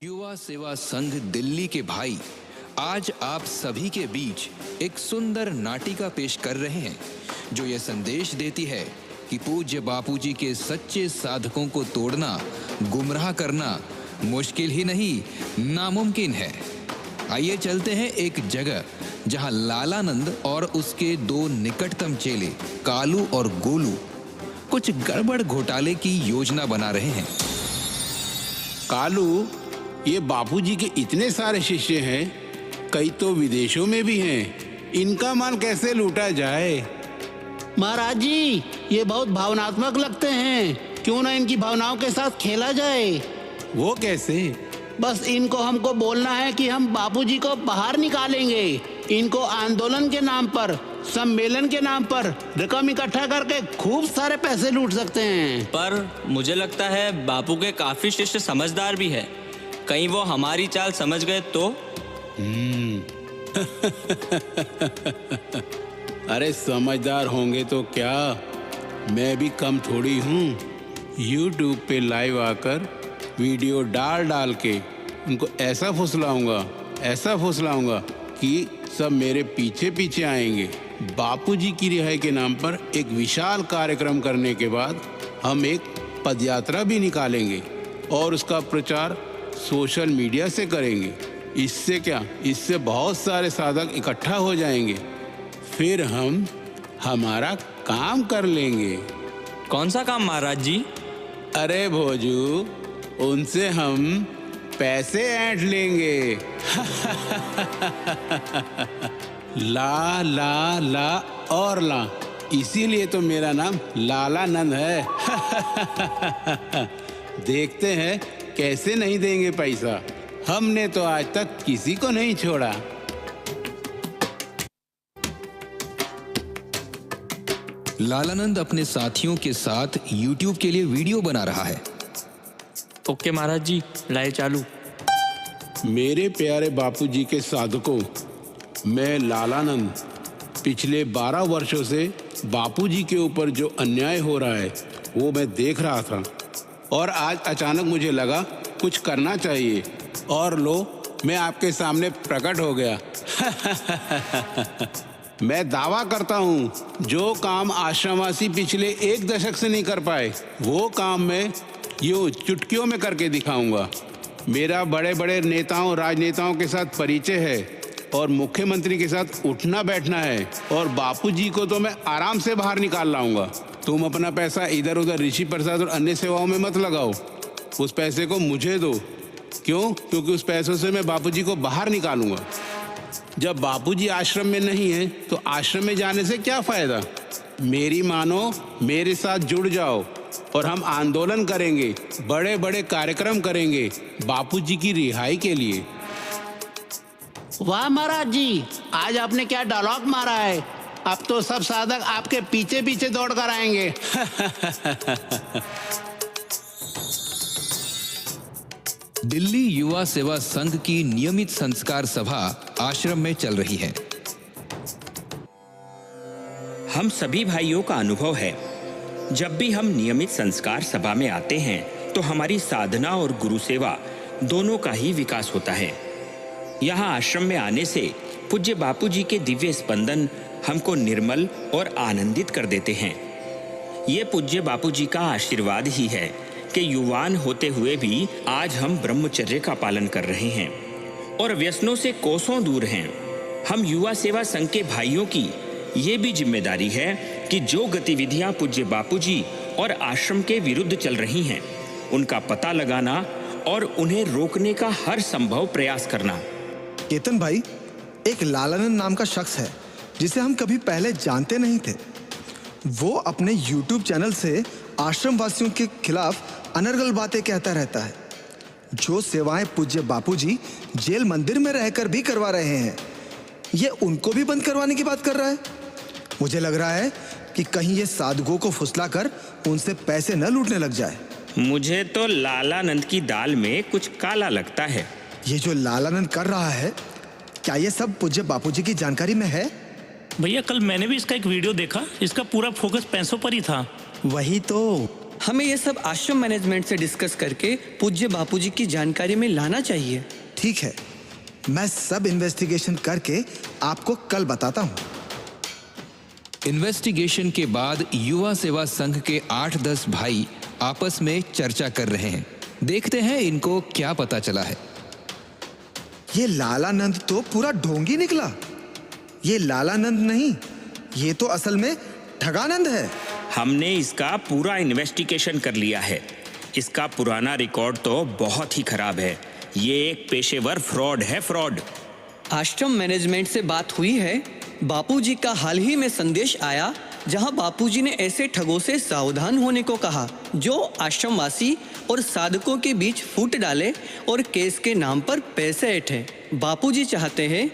युवा सेवा संघ दिल्ली के भाई आज आप सभी के बीच एक सुंदर नाटिका पेश कर रहे हैं जो ये संदेश देती है कि पूज्य बापूजी के सच्चे साधकों को तोड़ना, गुमराह करना मुश्किल ही नहीं नामुमकिन है। आइए चलते हैं एक जगह जहां लालानंद और उसके दो निकटतम चेले कालू और गोलू कुछ गड़बड़ घोटाले की योजना बना रहे हैं। कालू, ये बापूजी के इतने सारे शिष्य हैं, कई तो विदेशों में भी हैं, इनका माल कैसे लूटा जाए? महाराज जी, ये बहुत भावनात्मक लगते हैं, क्यों ना इनकी भावनाओं के साथ खेला जाए। वो कैसे? बस इनको हमको बोलना है कि हम बापूजी को बाहर निकालेंगे। इनको आंदोलन के नाम पर, सम्मेलन के नाम पर रकम इकट्ठा करके खूब सारे पैसे लूट सकते हैं। पर मुझे लगता है बापू के काफी शिष्य समझदार भी है, कहीं वो हमारी चाल समझ गए तो? अरे समझदार होंगे तो क्या, मैं भी कम थोड़ी हूँ। YouTube पे लाइव आकर वीडियो डाल डाल के उनको ऐसा फुसलाऊंगा कि सब मेरे पीछे पीछे आएंगे। बापूजी की रिहाई के नाम पर एक विशाल कार्यक्रम करने के बाद हम एक पदयात्रा भी निकालेंगे और उसका प्रचार सोशल मीडिया से करेंगे। इससे क्या, इससे बहुत सारे साधक इकट्ठा हो जाएंगे, फिर हम हमारा काम कर लेंगे। कौन सा काम महाराज जी? अरे भोजू, उनसे हम पैसे ऐंठ लेंगे। ला ला ला और ला, इसीलिए तो मेरा नाम लालानंद है। देखते हैं कैसे नहीं देंगे पैसा, हमने तो आज तक किसी को नहीं छोड़ा। लालानंद अपने साथियों के साथ YouTube के लिए वीडियो बना रहा है। ओके महाराज जी, लाए चालू। मेरे प्यारे बापूजी के साधकों, मैं लालानंद पिछले 12 वर्षों से बापूजी के ऊपर जो अन्याय हो रहा है वो मैं देख रहा था, और आज अचानक मुझे लगा कुछ करना चाहिए, और लो, मैं आपके सामने प्रकट हो गया। मैं दावा करता हूँ, जो काम आश्रमवासी पिछले 1 दशक से नहीं कर पाए, वो काम मैं यूँ चुटकियों में करके दिखाऊंगा। मेरा बड़े बड़े नेताओं, राजनेताओं के साथ परिचय है और मुख्यमंत्री के साथ उठना बैठना है, और बापूजी को तो मैं आराम से बाहर निकाल लाऊंगा। तुम अपना पैसा इधर उधर ऋषि प्रसाद और अन्य सेवाओं में मत लगाओ, उस पैसे को मुझे दो। क्यों? क्योंकि उस पैसों से मैं बापूजी को बाहर निकालूंगा। जब बापूजी आश्रम में नहीं है तो आश्रम में जाने से क्या फायदा? मेरी मानो, मेरे साथ जुड़ जाओ और हम आंदोलन करेंगे, बड़े बड़े कार्यक्रम करेंगे बापूजी की रिहाई के लिए। वाह महाराज जी, आज आपने क्या डायलॉग मारा है। अब तो सब साधक आपके पीछे पीछे दौड़ कर आएंगे। दिल्ली युवा सेवा संघ की नियमित संस्कार सभा आश्रम में चल रही है। हम सभी भाइयों का अनुभव है, जब भी हम नियमित संस्कार सभा में आते हैं तो हमारी साधना और गुरु सेवा दोनों का ही विकास होता है। यहाँ आश्रम में आने से पूज्य बापूजी के दिव्य स्पंदन हमको निर्मल और आनंदित कर देते हैं। ये पूज्य बापूजी का आशीर्वाद ही है कि युवान होते हुए भी आज हम ब्रह्मचर्य का पालन कर रहे हैं और व्यसनों से कोसों दूर हैं। हम युवा सेवा संघ के भाइयों की ये भी जिम्मेदारी है कि जो गतिविधियां पूज्य बापूजी और आश्रम के विरुद्ध चल रही हैं, उनका पता लगाना और उन्हें रोकने का हर संभव प्रयास करना। केतन भाई, एक लालानंद नाम का शख्स है जिसे हम कभी पहले जानते नहीं थे। वो अपने YouTube चैनल से आश्रम वासियों के खिलाफ अनर्गल बातें कहता रहता है। जो सेवाएं पूज्य बापूजी जेल मंदिर में रहकर भी करवा रहे हैं, ये उनको भी बंद करवाने की बात कर रहा है। मुझे लग रहा है कि कहीं ये साधुओं को फुसलाकर उनसे पैसे न लूटने लग जाए। मुझे तो लालानंद की दाल में कुछ काला लगता है। ये जो लालानंद कर रहा है, क्या ये सब पूज्य बापूजी की जानकारी में है? भैया, कल मैंने भी इसका एक वीडियो देखा, इसका पूरा फोकस पैसों पर ही था। वही तो, हमें ये सब आश्रम मैनेजमेंट से डिस्कस करके पूज्य बापूजी की जानकारी में लाना चाहिए। ठीक है, मैं सब इन्वेस्टिगेशन करके आपको कल बताता हूँ। इन्वेस्टिगेशन के बाद युवा सेवा संघ के 8-10 भाई आपस में चर्चा कर रहे हैं। देखते हैं इनको क्या पता चला है। ये लालानंद तो पूरा ढोंगी निकला। ये लालानंद नहीं, ये तो असल में ठगानंद है। हमने इसका पूरा इन्वेस्टिगेशन कर लिया है। इसका पुराना रिकॉर्ड तो बहुत ही खराब है। ये एक पेशेवर फ्रॉड है, फ्रॉड। आश्रम मैनेजमेंट से बात हुई है। बापूजी का हाल ही में संदेश आया जहां बापूजी ने ऐसे ठगों से सावधान होने को कहा जो आश्रमवासी और साधकों के बीच फूट डाले और केस के नाम पर पैसे ऐंठे। बापूजी चाहते हैं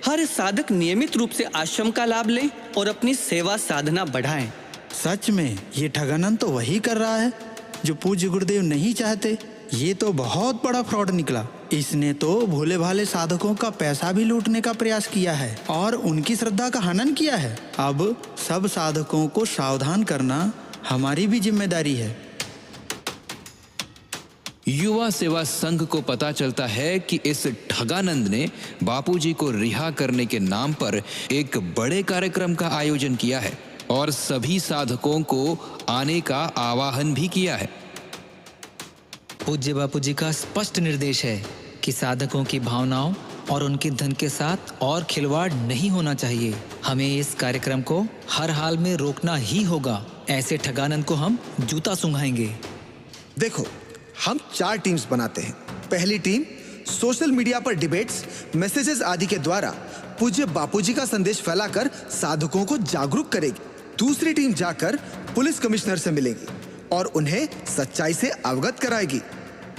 हर साधक नियमित रूप से आश्रम का लाभ लें और अपनी सेवा साधना बढ़ाएं। सच में ये ठगानंद तो वही कर रहा है जो पूज्य गुरुदेव नहीं चाहते। ये तो बहुत बड़ा फ्रॉड निकला। इसने तो भोले भाले साधकों का पैसा भी लूटने का प्रयास किया है और उनकी श्रद्धा का हनन किया है। अब सब साधकों को सावधान करना हमारी भी जिम्मेदारी है। युवा सेवा संघ को पता चलता है कि इस ठगानंद ने बापूजी को रिहा करने के नाम पर एक बड़े कार्यक्रम का आयोजन किया है और सभी साधकों को आने का आह्वान भी किया है। पूज्य बापूजी का स्पष्ट निर्देश है कि साधकों की भावनाओं और उनके धन के साथ और खिलवाड़ नहीं होना चाहिए। हमें इस कार्यक्रम को हर हाल में रोकना ही होगा। ऐसे ठगानंद को हम जूता सुंघाएंगे। देखो, हम 4 टीम्स बनाते हैं। पहली टीम सोशल मीडिया पर डिबेट्स, मैसेजेस आदि के द्वारा पूज्य बापूजी का संदेश फैलाकर साधकों को जागरूक करेगी। दूसरी टीम जाकर पुलिस कमिश्नर से मिलेगी और उन्हें सच्चाई से अवगत कराएगी।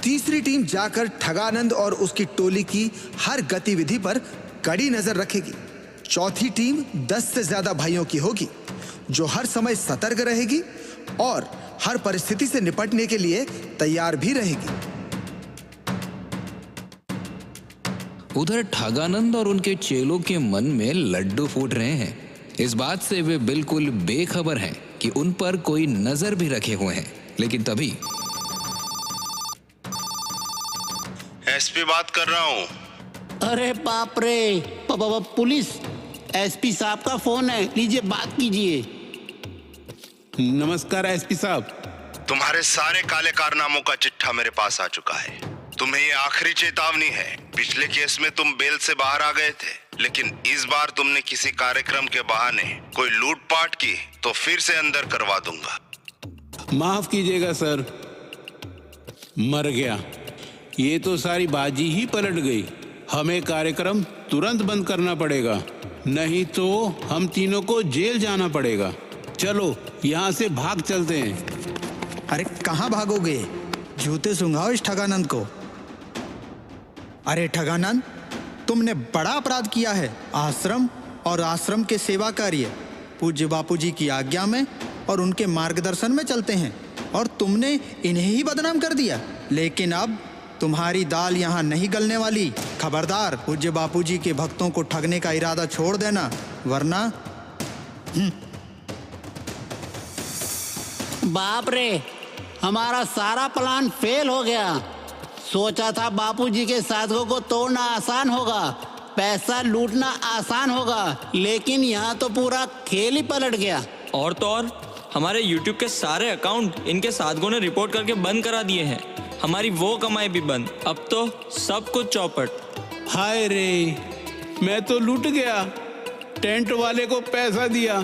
तीसरी टीम जाकर ठगानंद और उसकी टोली की हर गतिविधि पर कड़ी नजर रखेगी। चौथी टीम 10 से ज्यादा भाइयों की होगी जो हर समय सतर्क रहेगी और हर परिस्थिति से निपटने के लिए तैयार भी रहेगी। उधर ठगानंद और उनके चेलों के मन में लड्डू फूट रहे हैं। इस बात से वे बिल्कुल बेखबर हैं कि उन पर कोई नजर भी रखे हुए हैं। लेकिन तभी एसपी बात कर रहा हूँ। अरे बाप रे, पुलिस एसपी साहब का फोन है, लीजिए बात कीजिए। नमस्कार एसपी साहब। तुम्हारे सारे काले कारनामों का चिट्ठा मेरे पास आ चुका है। तुम्हें ये आखिरी चेतावनी है। पिछले केस में तुम बेल से बाहर आ गए थे, लेकिन इस बार तुमने किसी कार्यक्रम के बहाने कोई लूटपाट की तो फिर से अंदर करवा दूंगा। माफ कीजिएगा सर, मर गया। ये तो सारी बाजी ही पलट गई। हमें कार्यक्रम तुरंत बंद करना पड़ेगा, नहीं तो हम तीनों को जेल जाना पड़ेगा। चलो यहाँ से भाग चलते हैं। अरे कहाँ भागोगे? जूते सुंघाओ इस ठगानंद को। अरे ठगानंद, तुमने बड़ा अपराध किया है। आश्रम और आश्रम के सेवा कार्य पूज्य बापूजी की आज्ञा में और उनके मार्गदर्शन में चलते हैं और तुमने इन्हें ही बदनाम कर दिया। लेकिन अब तुम्हारी दाल यहाँ नहीं गलने वाली। खबरदार, पूज्य बापूजी के भक्तों को ठगने का इरादा छोड़ देना, वरना बाप रे, हमारा सारा प्लान फेल हो गया। सोचा था बापूजी के साधकों को तोड़ना आसान होगा, पैसा लूटना आसान होगा, लेकिन यहाँ तो पूरा खेल ही पलट गया। और तो और हमारे YouTube के सारे अकाउंट इनके साधकों ने रिपोर्ट करके बंद करा दिए हैं। हमारी वो कमाई भी बंद। अब तो सब कुछ चौपट। हाय रे, मैं तो लूट गया। टेंट वाले को पैसा दिया,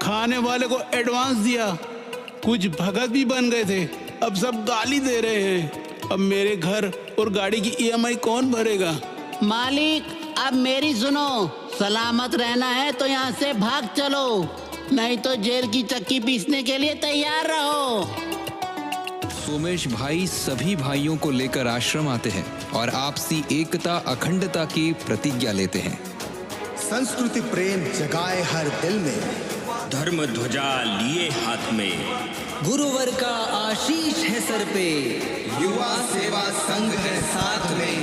खाने वाले को एडवांस दिया, कुछ भगत भी बन गए थे, अब सब गाली दे रहे हैं। अब मेरे घर और गाड़ी की EMI कौन भरेगा? मालिक, अब मेरी सुनो, सलामत रहना है तो यहाँ से भाग चलो, नहीं तो जेल की चक्की पीसने के लिए तैयार रहो। सोमेश भाई सभी भाइयों को लेकर आश्रम आते हैं और आपसी एकता अखंडता की प्रतिज्ञा लेते हैं। संस्कृति प्रेम जगाए हर दिल में, धर्म ध्वजा लिए हाथ में, गुरुवर का आशीष है सर पे, युवा सेवा संघ है साथ में,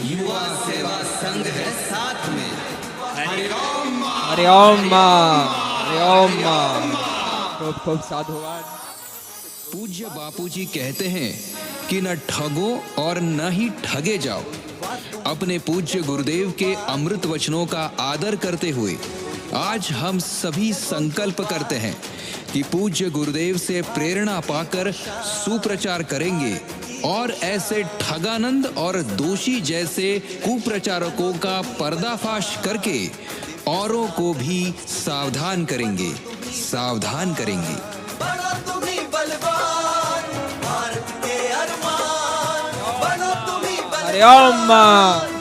युवा सेवा संघ है साथ में। हरि ओम मां, हरि ओम मां, खूब खूब साधुवाद। पूज्य बापूजी कहते हैं कि न ठगो और न ही ठगे जाओ। अपने पूज्य गुरुदेव के अमृत वचनों का आदर करते हुए आज हम सभी संकल्प करते हैं कि पूज्य गुरुदेव से प्रेरणा पाकर सुप्रचार करेंगे और ऐसे ठगानंद और दोषी जैसे कुप्रचारकों का पर्दाफाश करके औरों को भी सावधान करेंगे। हरिओम।